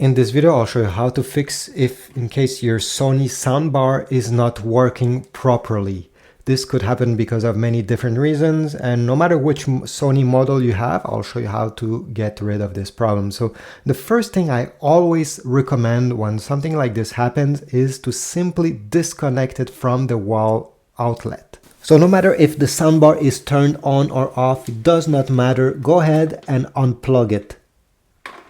In this video, I'll show you how to fix if in case your Sony Soundbar is not working properly. This could happen because of many different reasons, and no matter which Sony model you have, I'll show you how to get rid of this problem. So the first thing I always recommend when something like this happens is to simply disconnect it from the wall outlet. So no matter if the soundbar is turned on or off, it does not matter. Go ahead and unplug it.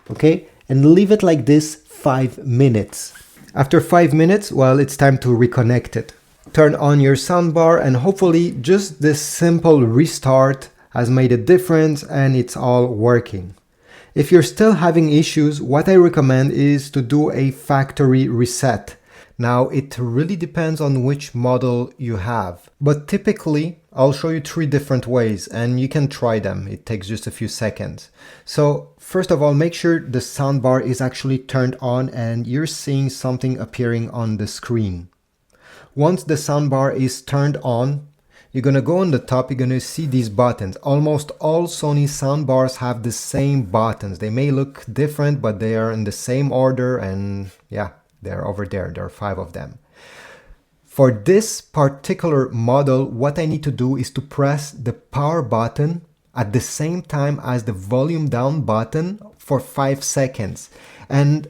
Okay? And leave it like this 5 minutes. After 5 minutes, well, it's time to reconnect it. Turn on your soundbar and hopefully just this simple restart has made a difference and it's all working. If you're still having issues, what I recommend is to do a factory reset. Now, it really depends on which model you have, but typically I'll show you 3 different ways and you can try them. It takes just a few seconds. So first of all, make sure the soundbar is actually turned on and you're seeing something appearing on the screen. Once the soundbar is turned on, you're going to go on the top, you're going to see these buttons. Almost all Sony soundbars have the same buttons. They may look different, but they are in the same order, and yeah, they're over there. There are 5 of them. For this particular model, what I need to do is to press the power button at the same time as the volume down button for 5 seconds. And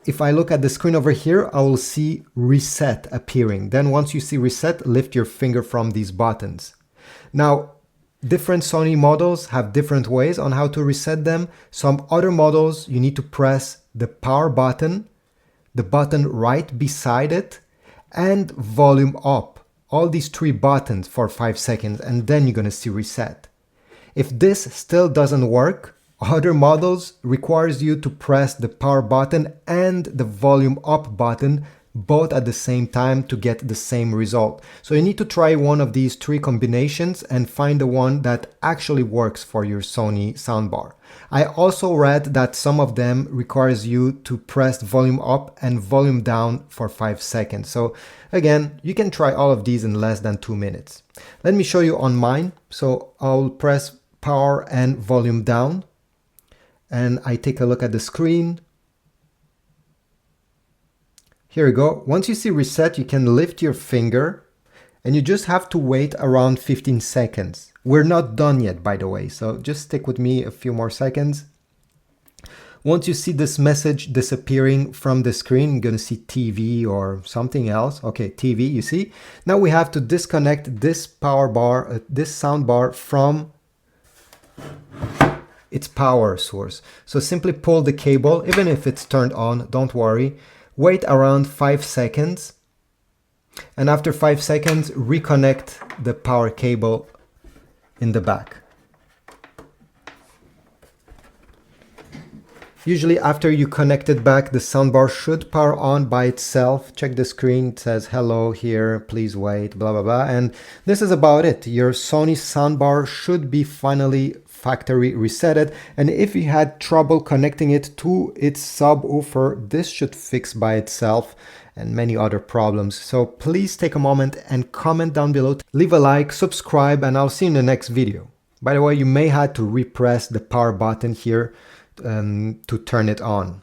if I look at the screen over here, I will see reset appearing. Then once you see reset, lift your finger from these buttons. Now, different Sony models have different ways on how to reset them. Some other models, you need to press the power button, the button right beside it, and volume up. All these 3 buttons for 5 seconds, and then you're going to see reset. If this still doesn't work, other models requires you to press the power button and the volume up button both at the same time to get the same result. So you need to try one of these 3 combinations and find the one that actually works for your Sony soundbar. I also read that some of them requires you to press volume up and volume down for 5 seconds. So again, you can try all of these in less than 2 minutes. Let me show you on mine. So I'll press power and volume down and I take a look at the screen. Here you go. Once you see reset, you can lift your finger and you just have to wait around 15 seconds. We're not done yet, by the way, so just stick with me a few more seconds. Once you see this message disappearing from the screen, you're gonna see TV or something else. Okay, TV, you see? Now we have to disconnect this power bar, this sound bar from its power source. So simply pull the cable, even if it's turned on, don't worry. Wait around 5 seconds. And after 5 seconds, reconnect the power cable in the back. Usually after you connect it back, the soundbar should power on by itself. Check the screen, it says hello here, please wait, blah, blah, blah. And this is about it. Your Sony soundbar should be finally factory resetted. And if you had trouble connecting it to its subwoofer, this should fix by itself, and many other problems. So please take a moment and comment down below. Leave a like, subscribe, and I'll see you in the next video. By the way, you may have to repress the power button here to turn it on.